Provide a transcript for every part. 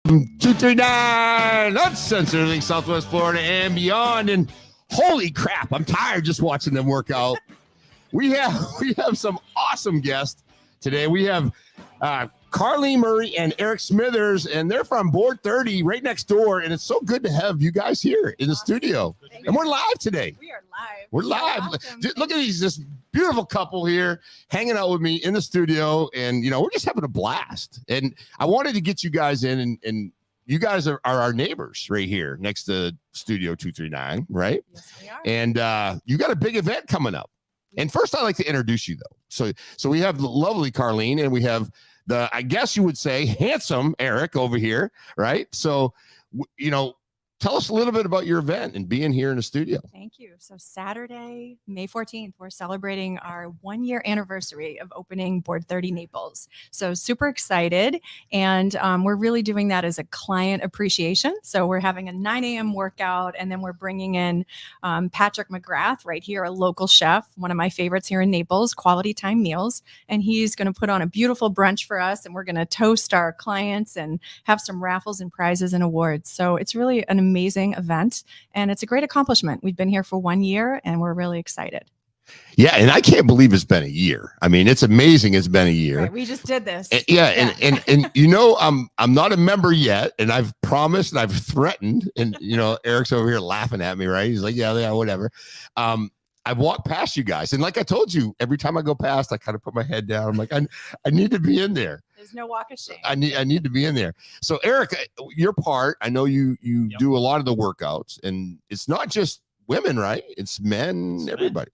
239, that's Central Southwest Florida and beyond. And holy crap, I'm tired just watching them work out. We have some awesome guests today. We have Carleen Murray and Eric Smithers, and they're from Board30 right next door. And it's so good to have you guys here in the studio. And we're live today. We are live. We're live. Awesome. Look at this beautiful couple here hanging out with me in the studio. And, we're just having a blast. And I wanted to get you guys in, and you guys are our neighbors right here next to Studio 239, right? Yes, we are. And you got a big event coming up. And first, I'd like to introduce you, though. So we have the lovely Carleen, and we have I guess you would say, handsome Eric over here, right? So, tell us a little bit about your event and being here in the studio. Thank you. So Saturday, May 14th, we're celebrating our 1-year anniversary of opening Board30 Naples. So super excited. And we're really doing that as a client appreciation. So we're having a 9 a.m. workout, and then we're bringing in Patrick McGrath right here, a local chef, one of my favorites here in Naples, Quality Time Meals. And he's going to put on a beautiful brunch for us, and we're going to toast our clients and have some raffles and prizes and awards. So it's really an amazing event, and it's a great accomplishment. We've been here for 1 year, and we're really excited. Yeah, and I can't believe it's been a year. I mean, it's amazing it's been a year. Right, we just did this. And I'm not a member yet, and I've promised and I've threatened, and Eric's over here laughing at me, right? He's like, yeah, whatever. I've walked past you guys, and like I told you, every time I go past, I kind of put my head down. I'm like, I need to be in there. There's no walk of shame. I need to be in there. So Eric, your part, I know you do a lot of the workouts, and it's not just women, right? It's men, everybody.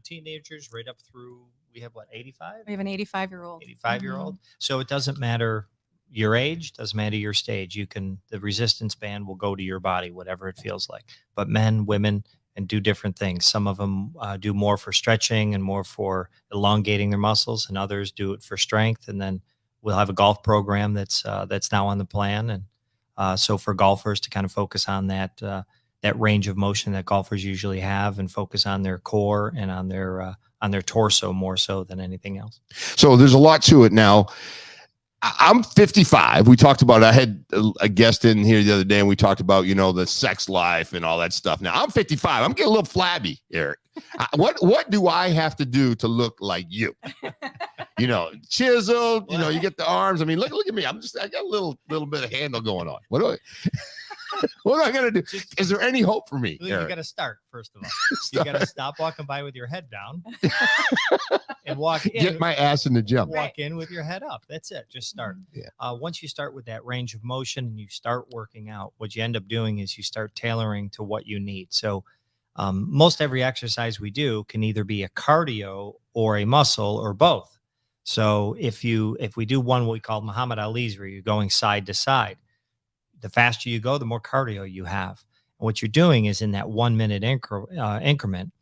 Teenagers right up through, we have what, 85? We have an 85-year-old. 85-year-old. So it doesn't matter your age, doesn't matter your stage. The resistance band will go to your body, whatever it feels like. But men, women, and do different things. Some of them do more for stretching and more for elongating their muscles, and others do it for strength. And then we'll have a golf program that's now on the plan. And so for golfers to kind of focus on that range of motion that golfers usually have, and focus on their core and on their torso more so than anything else. So there's a lot to it now. I'm 55. We talked about, I had a guest in here the other day, and we talked about, the sex life and all that stuff. Now I'm 55. I'm getting a little flabby, Eric. What do I have to do to look like you? Chiseled, you get the arms. I mean, look at me. I got a little bit of handle going on. What am I going to do? Is there any hope for me? You got to start, first of all. You got to stop walking by with your head down and walk in. Get my ass in the gym. Walk in with your head up. That's it. Just start. Yeah. Once you start with that range of motion and you start working out, what you end up doing is you start tailoring to what you need. So most every exercise we do can either be a cardio or a muscle or both. So if we do one, what we call Muhammad Ali's, where you're going side to side, the faster you go, the more cardio you have. And what you're doing is, in that 1 minute increment,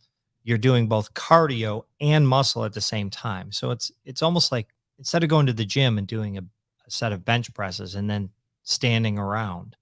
you're doing both cardio and muscle at the same time. So it's almost like, instead of going to the gym and doing a set of bench presses and then standing around,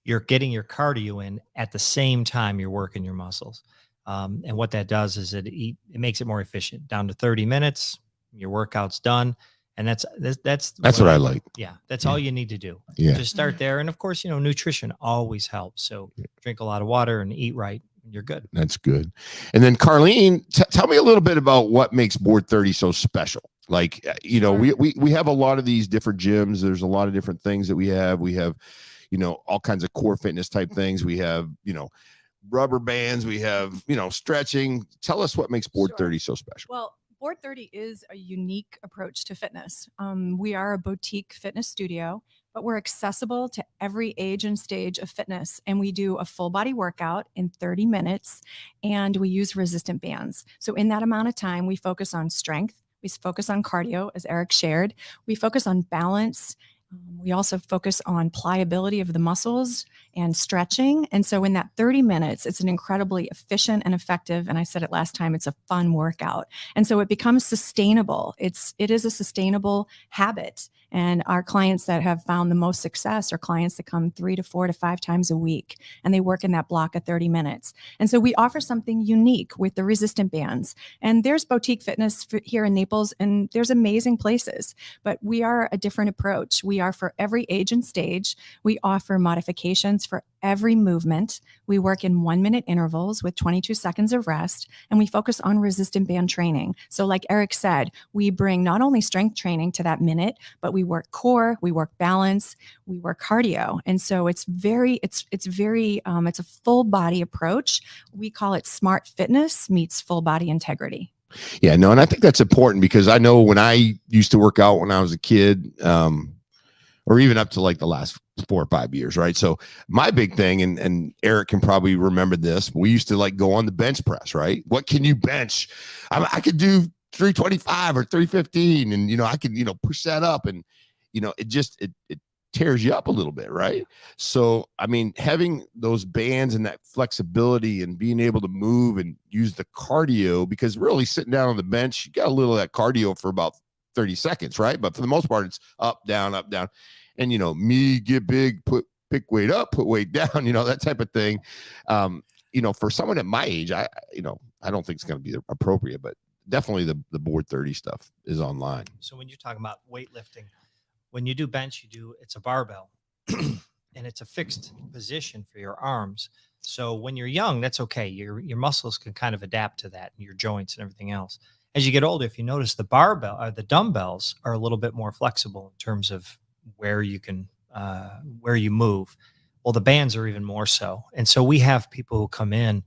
you're getting your cardio in at the same time you're working your muscles. And what that does is it makes it more efficient. Down to 30 minutes, your workout's done. And that's what I like. Yeah. That's all you need to do. Yeah. Just start there. And of course, nutrition always helps. So drink a lot of water and eat right. You're good. That's good. And then Carleen, tell me a little bit about what makes Board30 so special. Like, we have a lot of these different gyms. There's a lot of different things that we have. We have, all kinds of core fitness type things. We have, rubber bands. We have, stretching. Tell us what makes Board30 so special. Well, Board30 is a unique approach to fitness. We are a boutique fitness studio, but we're accessible to every age and stage of fitness. And we do a full body workout in 30 minutes, and we use resistant bands. So in that amount of time, we focus on strength. We focus on cardio, as Eric shared. We focus on balance. We also focus on pliability of the muscles and stretching. And so in that 30 minutes, it's an incredibly efficient and effective, and I said it last time, it's a fun workout. And so it becomes sustainable. It is a sustainable habit. And our clients that have found the most success are clients that come 3 to 4 to 5 times a week, and they work in that block of 30 minutes. And so we offer something unique with the resistant bands. And there's boutique fitness here in Naples, and there's amazing places, but we are a different approach. We are for every age and stage. We offer modifications for every movement. We work in 1-minute intervals with 22 seconds of rest, and we focus on resistant band training. So like Eric said, we bring not only strength training to that minute, but we work core, we work balance, we work cardio. And so it's a full body approach. We call it smart fitness meets full body integrity. Yeah, no, and I think that's important because I know when I used to work out when I was a kid, or even up to like the last 4 or 5 years, right? So my big thing, and Eric can probably remember this, we used to like go on the bench press, right? What can you bench? I could do 325 or 315, and I could push that up, and it tears you up a little bit, right? So I mean, having those bands and that flexibility and being able to move and use the cardio, because really sitting down on the bench, you got a little of that cardio for about 30 seconds, right? But for the most part, it's up, down, and me get big, pick weight up, put weight down, that type of thing. For someone at my age, I don't think it's going to be appropriate, but definitely the Board 30 stuff is online. So when you're talking about weightlifting, when you do bench, it's a barbell and it's a fixed position for your arms. So when you're young, that's okay. Your muscles can kind of adapt to that, and your joints and everything else. As you get older, if you notice, the barbell or the dumbbells are a little bit more flexible in terms of where you can, where you move. Well, the bands are even more so. And so we have people who come in.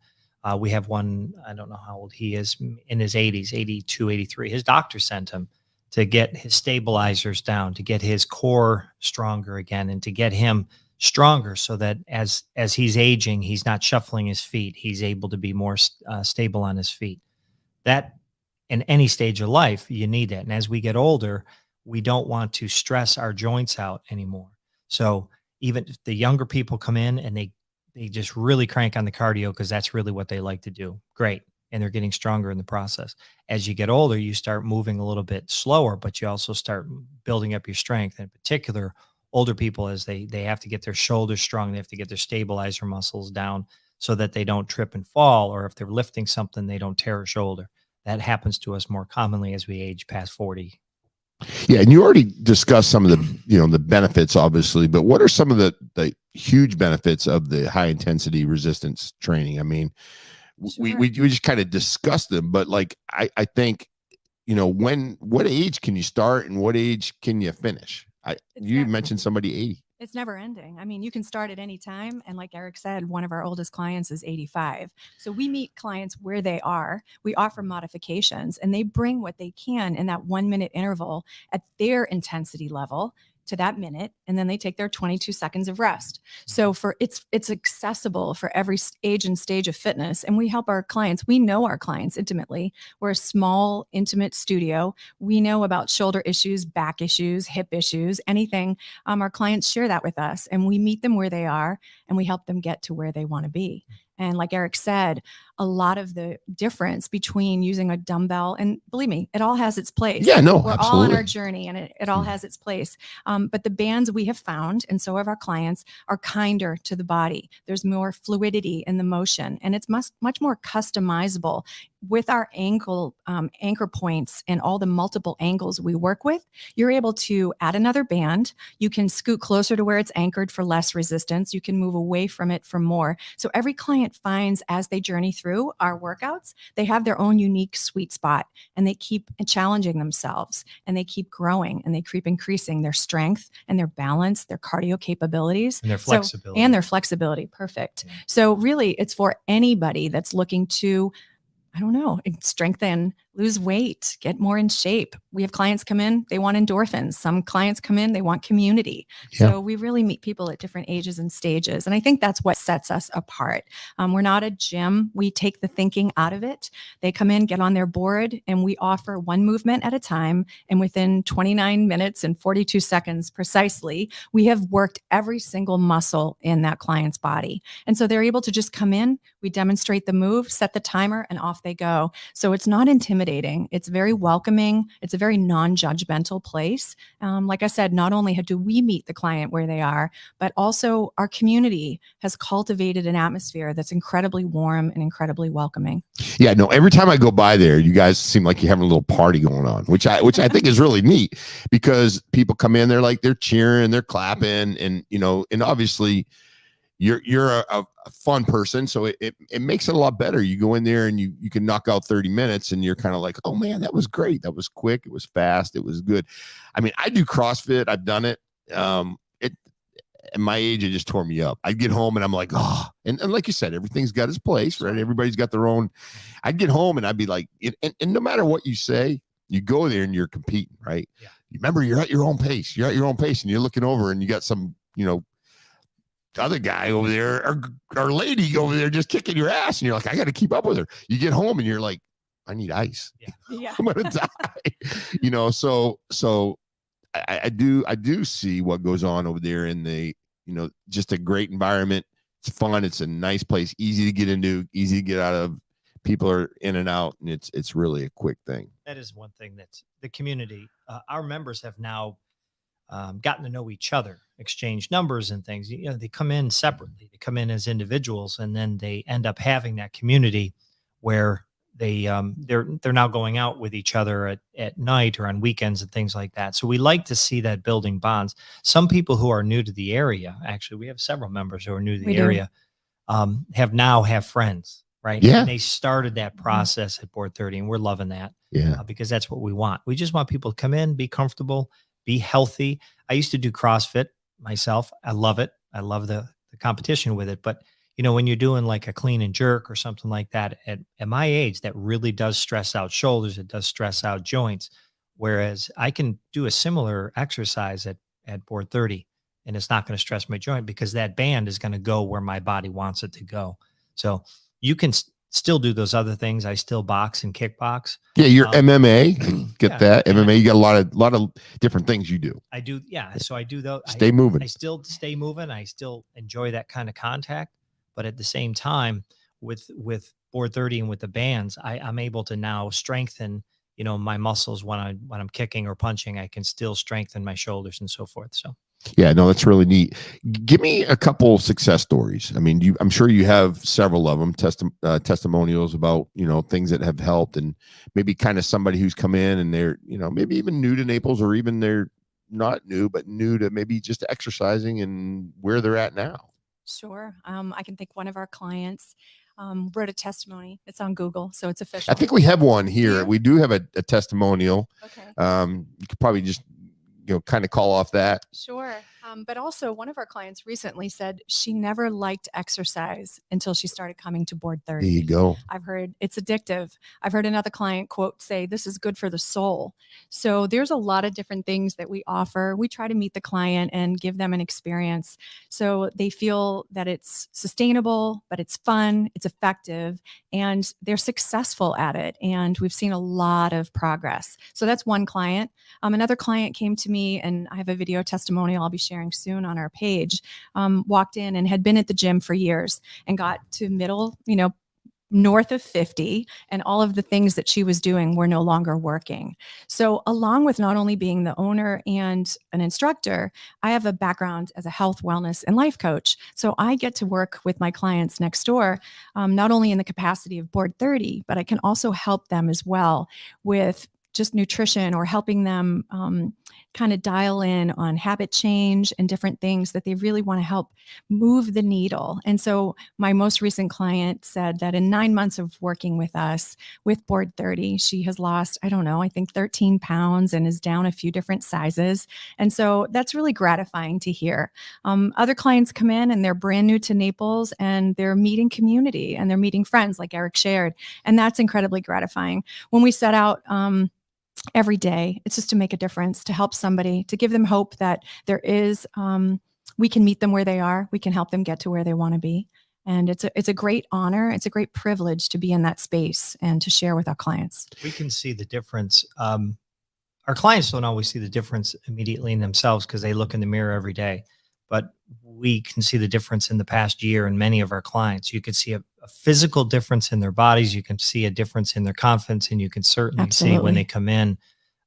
We have one, I don't know how old he is, in his 80s, 82, 83. His doctor sent him to get his stabilizers down, to get his core stronger again, and to get him stronger so that as he's aging, he's not shuffling his feet. He's able to be more stable on his feet. That, in any stage of life, you need that. And as we get older, we don't want to stress our joints out anymore. So even if the younger people come in and they just really crank on the cardio because that's really what they like to do, great. And they're getting stronger in the process. As you get older, you start moving a little bit slower, but you also start building up your strength. In particular, older people, as they have to get their shoulders strong, they have to get their stabilizer muscles down so that they don't trip and fall, or if they're lifting something, they don't tear a shoulder. That happens to us more commonly as we age past 40. Yeah, and you already discussed some of the the benefits, obviously, but what are some of the huge benefits of the high intensity resistance training? I mean, Sure. we just kind of discussed them, but like I think what age can you start and what age can you finish? You mentioned somebody 80. It's never ending. I mean, you can start at any time. And like Eric said, one of our oldest clients is 85. So we meet clients where they are. We offer modifications, and they bring what they can in that 1-minute interval at their intensity level to that minute, and then they take their 22 seconds of rest. So it's accessible for every age and stage of fitness, and we help our clients. We know our clients intimately. We're a small, intimate studio. We know about shoulder issues, back issues, hip issues, anything. Our clients share that with us, and we meet them where they are, and we help them get to where they want to be. And like Eric said, a lot of the difference between using a dumbbell, and believe me, it all has its place. Yeah, no, we're absolutely. all on our journey, and it all has its place. But the bands we have found, and so have our clients, are kinder to the body. There's more fluidity in the motion, and it's much more customizable. With our anchor points and all the multiple angles we work with, you're able to add another band. You can scoot closer to where it's anchored for less resistance. You can move away from it for more. So every client finds, as they journey through our workouts, they have their own unique sweet spot, and they keep challenging themselves, and they keep growing, and they keep increasing their strength and their balance, their cardio capabilities, and their flexibility. and their flexibility. Perfect. Yeah. So really, it's for anybody that's looking to, I don't know, strengthen lose weight, get more in shape. We have clients come in, they want endorphins. Some clients come in, they want community. Yeah. So we really meet people at different ages and stages. And I think that's what sets us apart. We're not a gym. We take the thinking out of it. They come in, get on their board, and we offer one movement at a time. And within 29 minutes and 42 seconds precisely, we have worked every single muscle in that client's body. And so they're able to just come in, we demonstrate the move, set the timer, and off they go. So it's not intimidating. It's very welcoming. It's a very non-judgmental place. Like I said, not only do we meet the client where they are, but also our community has cultivated an atmosphere that's incredibly warm and incredibly welcoming. Yeah, no, every time I go by there, you guys seem like you're having a little party going on, which I think is really neat, because people come in, they're cheering, they're clapping, and and obviously you're a fun person, so it makes it a lot better. You go in there and you can knock out 30 minutes and you're kind of like, oh man, that was great, that was quick, it was fast, it was good. I mean, I do CrossFit, I've done it. At my age, it just tore me up. I'd get home and I'm like, oh, and like you said, everything's got its place, right? Everybody's got their own. I'd get home and I'd be like, and no matter what you say, you go there and you're competing, right? Yeah. Remember, you're at your own pace. You're at your own pace, and you're looking over and you got some, other guy over there or lady over there just kicking your ass, and you're like, I got to keep up with her. You get home and you're like, I need ice. Yeah. I'm gonna die. So I do see what goes on over there in the, just a great environment. It's fun. It's a nice place, easy to get into, easy to get out of. People are in and out, and it's really a quick thing. That is one thing that's the community. Our members have now gotten to know each other, exchange numbers and things. They come in separately, they come in as individuals, and then they end up having that community where they're now going out with each other at night or on weekends and things like that. So we like to see that building bonds. Some people who are new to the area, actually, we have several members who are new to the area, have friends, right? Yeah. And they started that process at Board30, and we're loving that. Yeah. Because that's what we want. We just want people to come in, be comfortable, be healthy. I used to do CrossFit myself. I love it. I love the competition with it. But when you're doing like a clean and jerk or something like that, at my age, that really does stress out shoulders. It does stress out joints. Whereas I can do a similar exercise at Board30, and it's not going to stress my joint, because that band is going to go where my body wants it to go. So you can still do those other things. I still box and kickbox. Yeah, your MMA, get that MMA. You got a lot of different things you do. I do, yeah. So I do those. Stay moving. I still stay moving. I still enjoy that kind of contact. But at the same time, with Board30 and with the bands, I'm able to now strengthen, my muscles when I'm kicking or punching. I can still strengthen my shoulders and so forth. So yeah, no, that's really neat. Give me a couple success stories. I mean, I'm sure you have several of them, testimonials about, things that have helped, and maybe kind of somebody who's come in and they're, maybe even new to Naples, or even they're not new, but new to maybe just exercising and where they're at now. Sure. I can think one of our clients wrote a testimony. It's on Google, so it's official. I think we have one here. We do have a testimonial. Okay. You could probably just, kind of call off that. Sure. But also, one of our clients recently said she never liked exercise until she started coming to Board30. There you go. I've heard it's addictive. I've heard another client quote say, this is good for the soul. So there's a lot of different things that we offer. We try to meet the client and give them an experience so they feel that it's sustainable, but it's fun, it's effective, and they're successful at it. And we've seen a lot of progress. So that's one client. Another client came to me, and I have a video testimonial I'll be sharing soon on our page. Walked in and had been at the gym for years and got to middle, north of 50, and all of the things that she was doing were no longer working. So along with not only being the owner and an instructor, I have a background as a health, wellness, and life coach. So I get to work with my clients next door, not only in the capacity of Board30, but I can also help them as well with just nutrition or helping them kind of dial in on habit change and different things that they really want to help move the needle. And so my most recent client said that in 9 months of working with us with Board30, she has lost, I don't know, I think 13 pounds and is down a few different sizes. And so that's really gratifying to hear. Other clients come in and they're brand new to Naples and they're meeting community and they're meeting friends like Eric shared. And that's incredibly gratifying. When we set out, every day, it's just to make a difference, to help somebody, to give them hope that there is, we can meet them where they are. We can help them get to where they want to be. And it's a great honor. It's a great privilege to be in that space and to share with our clients. We can see the difference. Our clients don't always see the difference immediately in themselves because they look in the mirror every day. But we can see the difference in the past year in many of our clients. You can see a physical difference in their bodies. You can see a difference in their confidence, and you can certainly see when they come in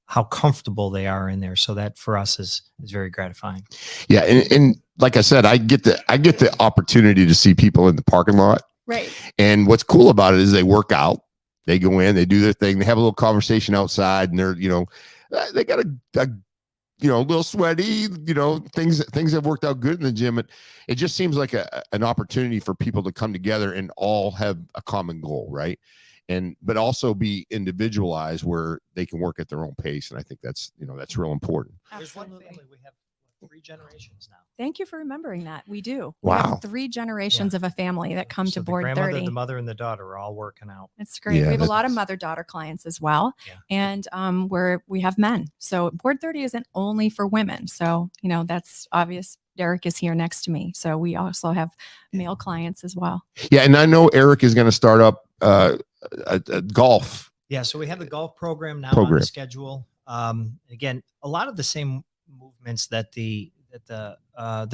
how comfortable they are in there. So that for us is very gratifying. Yeah, and like I said, I get the opportunity to see people in the parking lot. Right. And what's cool about it is they work out, they go in, they do their thing, they have a little conversation outside, and they're they got a little sweaty, things have worked out good in the gym. It just seems like an opportunity for people to come together and all have a common goal, right? But also be individualized where they can work at their own pace. And I think that's real important. There's one family, we have 3 generations now. Thank you for remembering that. We do. Wow. We have 3 generations of a family that come to the grandmother, Board30. the mother, and the daughter are all working out. It's great. Yeah, we have a lot of mother-daughter clients as well. Yeah. And we have men. So Board30 isn't only for women. So, that's obvious. Eric is here next to me. So we also have male clients as well. Yeah. And I know Eric is going to start up a golf. Yeah. So we have the golf program now on the schedule. Again, a lot of the same movements that the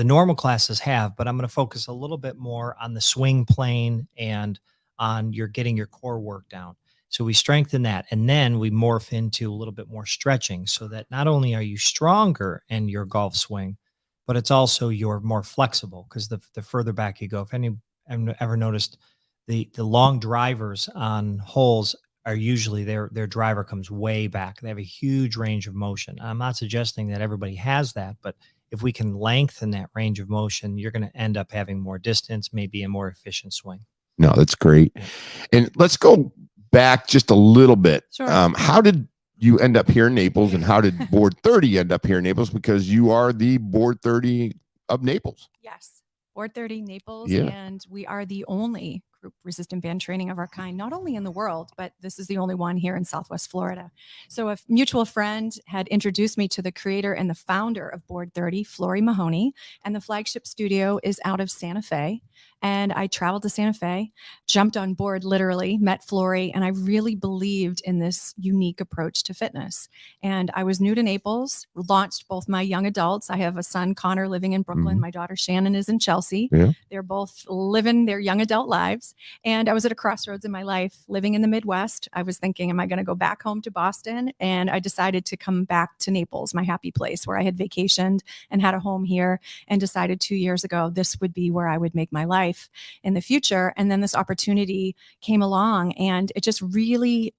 normal classes have, but I'm going to focus a little bit more on the swing plane and on getting your core work down. So we strengthen that, and then we morph into a little bit more stretching so that not only are you stronger in your golf swing, but it's also you're more flexible, because the further back you go, if any ever noticed, the long drivers on holes are usually their driver comes way back. They have a huge range of motion. I'm not suggesting that everybody has that, but if we can lengthen that range of motion, you're going to end up having more distance, maybe a more efficient swing. No, that's great. And let's go back just a little bit. Sure. How did you end up here in Naples, and how did Board30 end up here in Naples? Because you are the Board30 of Naples. Yes. Board30 Naples. Yeah. And we are the only group resistant band training of our kind, not only in the world, but this is the only one here in Southwest Florida. So a mutual friend had introduced me to the creator and the founder of Board30, Flory Mahoney, and the flagship studio is out of Santa Fe. And I traveled to Santa Fe, jumped on board, literally, met Flory, and I really believed in this unique approach to fitness. And I was new to Naples, launched both my young adults. I have a son, Connor, living in Brooklyn. Mm-hmm. My daughter, Shannon, is in Chelsea. Yeah. They're both living their young adult lives. And I was at a crossroads in my life, living in the Midwest. I was thinking, am I going to go back home to Boston? And I decided to come back to Naples, my happy place where I had vacationed and had a home here, and decided 2 years ago, this would be where I would make my life in the future. And then this opportunity came along, and it just really,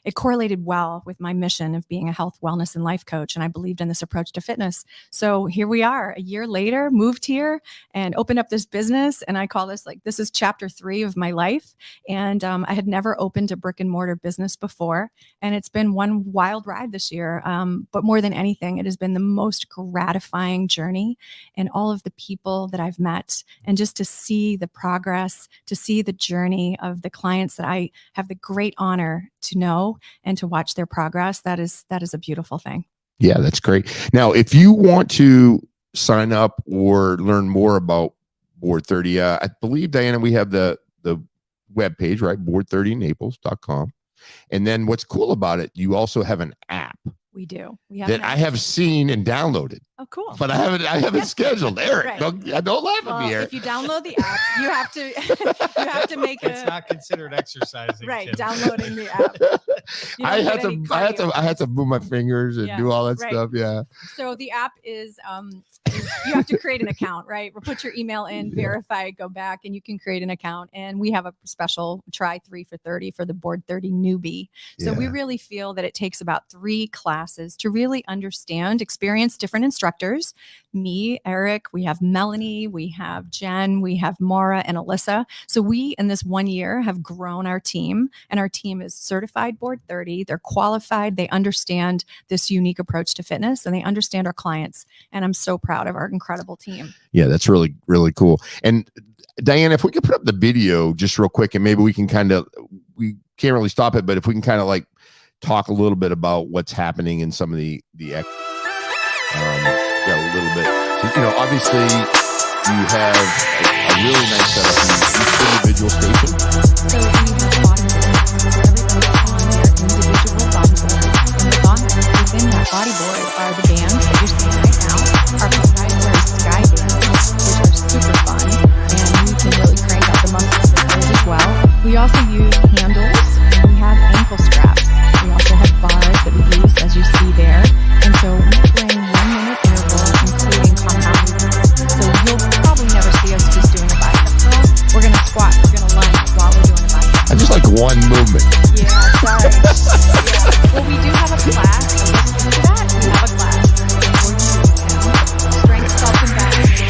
it correlated well with my mission of being a health, wellness, and life coach. And I believed in this approach to fitness. So here we are, a year later, moved here and opened up this business. And I call this this is chapter 3 of my life. And I had never opened a brick and mortar business before. And it's been one wild ride this year. But more than anything, it has been the most gratifying journey, and all of the people that I've met, and just to see the progress, to see the journey of the clients that I have the great honor to know and to watch their progress. That is a beautiful thing. Yeah, that's great. Now, if you want to sign up or learn more about Board30, I believe, Diana, we have the webpage, right? Board30naples.com. And then what's cool about it, you also have an app. We do. We have that I have seen and downloaded, Oh, cool. but I haven't scheduled. Eric, Right. don't laugh at me, Well, Eric. if you download the app, you have to you have to make It's not considered exercising. right. Tim. Downloading the app. You I don't had get any to I had to move my fingers and Yeah, do all that right. stuff. Yeah. So the app is you have to create an account, right? Or put your email in, verify, go back, and you can create an account. And we have a special try 3 for 30 for the Board30 newbie. So we Yeah. really feel that it takes about 3 classes to really understand, experience different instructors. Me, Eric, we have Melanie, we have Jen, we have Mara and Alyssa. So we, in this 1 year, have grown our team, and our team is certified Board30. They're qualified. They understand this unique approach to fitness, and they understand our clients. And I'm so proud of our incredible team. Yeah, that's really, really cool. And Diana, if we could put up the video just real quick, and maybe we can we can't really stop it, but if we can kind of like talk a little bit about what's happening in some of the yeah, a little bit. So, obviously you have a really nice setup in each individual station. So we have bodyboards. So everybody's on their individual bodyboard. And within that bodyboard are the bands that you're seeing right now, our proprietary sky bands, which are super fun, and you can really crank out the muscles with those as well. We also use handles, and we have ankle straps. We also have bars that we use, as you see there. And so we bring 1 minute intervals, including compound movements. So you'll probably never see us just doing a bicep curl. We're going to squat, we're going to lunge while we're doing a bicep. I just like one movement. Yeah, sorry. Yeah. Well, we do have a class. To that, we have a class. Strength, sculpt, and balance.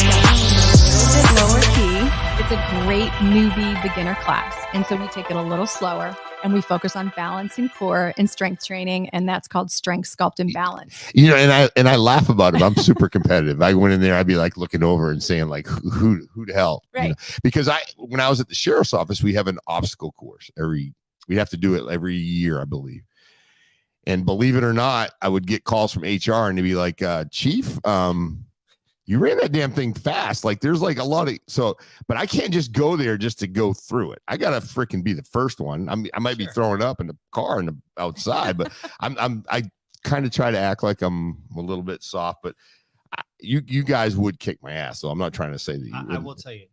A little bit lower key. It's a great newbie beginner class. And so we take it a little slower, and we focus on balance and core and strength training. And that's called strength, sculpt, and balance. And I laugh about it. I'm super competitive. I went in there, I'd be like looking over and saying like, who the hell? Right. Because when I was at the sheriff's office, we have an obstacle course we have to do it every year, I believe. And believe it or not, I would get calls from HR and they'd be like, Chief, you ran that damn thing fast. Like there's like a lot of, but I can't just go there just to go through it. I got to freaking be the first one. I might be throwing up in the car and outside, but I kind of try to act like I'm a little bit soft, but you guys would kick my ass. So I'm not trying to say that you I will tell you,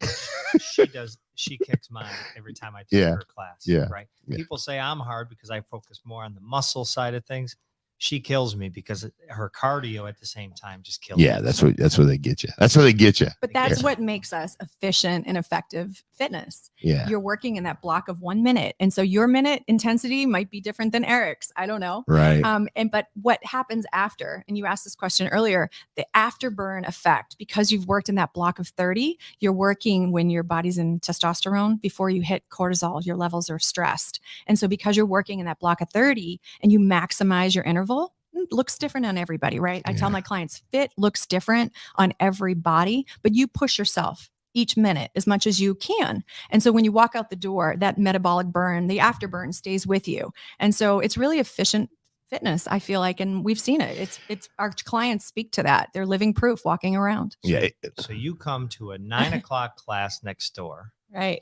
she kicks mine every time I take her class. Yeah. Right. Yeah. People say I'm hard because I focus more on the muscle side of things. She kills me because her cardio at the same time just kills me. That's where they get you. That's where they get you. But that's what makes us efficient and effective fitness. Yeah. You're working in that block of 1 minute. And so your minute intensity might be different than Eric's. I don't know. Right. But what happens after, and you asked this question earlier, the afterburn effect, because you've worked in that block of 30, you're working when your body's in testosterone before you hit cortisol, your levels are stressed. And so because you're working in that block of 30 and you maximize your interval, it looks different on everybody, right? I tell my clients, fit looks different on every body, but you push yourself each minute as much as you can. And so when you walk out the door, that metabolic burn, the afterburn stays with you. And so it's really efficient fitness, I feel like, and we've seen it. It's our clients speak to that. They're living proof walking around. Yeah. So you come to a 9 o'clock class next door. Right.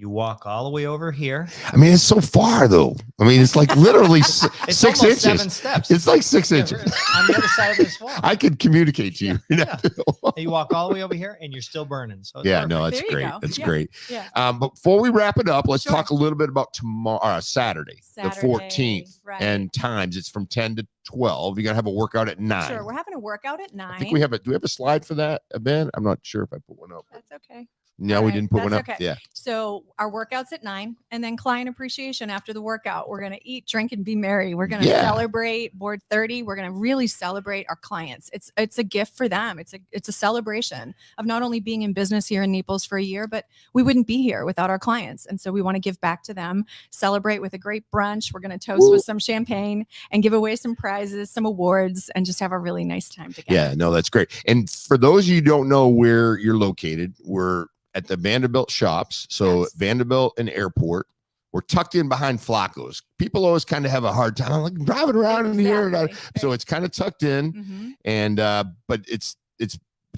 You walk all the way over here. I mean, it's so far though. I mean, it's like literally It's 6 almost inches. 7 steps. It's like 6 inches. On the other side of this wall. I could communicate to you. Yeah. And you walk all the way over here and you're still burning. So it's No, perfect. that's There you great. go. That's Yeah. great. Yeah. But before we wrap it up, let's Sure. talk a little bit about tomorrow, Saturday, the 14th, right. and times. It's from 10 to 12. You're gonna have a workout at 9. Sure. We're having a workout at 9. I think do we have a slide for that, Ben? I'm not sure if I put one up. That's okay. No, All we right, didn't put one up. that's okay. Yeah. So our workouts at 9, and then client appreciation after the workout. We're going to eat, drink, and be merry. We're going to celebrate Board30. We're going to really celebrate our clients. It's a gift for them. It's a celebration of not only being in business here in Naples for a year, but we wouldn't be here without our clients. And so we want to give back to them, celebrate with a great brunch. We're going to toast with some champagne and give away some prizes, some awards, and just have a really nice time together. Yeah, no, that's great. And for those of you who don't know where you're located, we're at the Vanderbilt shops. So Vanderbilt and Airport, we're tucked in behind Flacco's. People always kind of have a hard time like driving around in here. So it's kind of tucked in, and but it's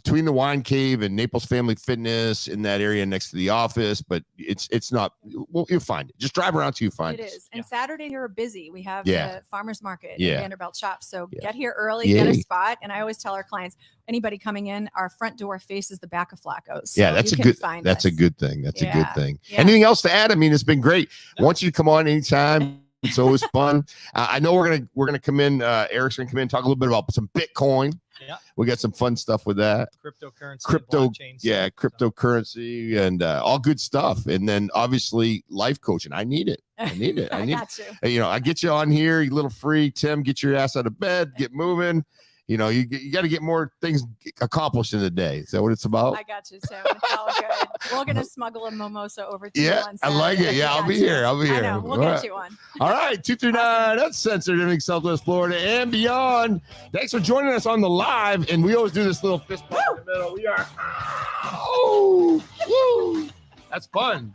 between the Wine Cave and Naples Family Fitness in that area next to the office, but it's not. Well, you'll find it. Just drive around till you find it. It is. And Saturday you're busy. We have Yeah. the farmers market Yeah. at Vanderbilt Shops. So Yeah. get here early, Yay. get a spot. And I always tell our clients, anybody coming in, our front door faces the back of Flacco's. So Yeah, that's you a can good. find That's us. a good thing. That's a good Yeah. thing. Yeah. Anything else to add? I mean, it's been great. I want you to come on anytime. It's always fun. I know we're gonna come in. Eric's gonna come in and talk a little bit about some Bitcoin. Yeah. We got some fun stuff with that. Cryptocurrency, Crypto, blockchain yeah, stuff, so. cryptocurrency and all good stuff. And then obviously life coaching. I need it. I need it. I need got you. it. You know, I get you on here, you little free. Tim, get your ass out of bed, get moving. You know, you got to get more things accomplished in a day. Is that what it's about? I got you, Tim. It's all good. We're going to smuggle a mimosa over to you Yeah, on I like it. Saturday. Yeah, I'll Got be you. here. I'll be I here. know. We'll All get right. you on. All right, 239 Uncensored, everything Southwest Florida and beyond. Thanks for joining us on the live. And we always do this little fist bump in the middle. We are, oh, woo, that's fun.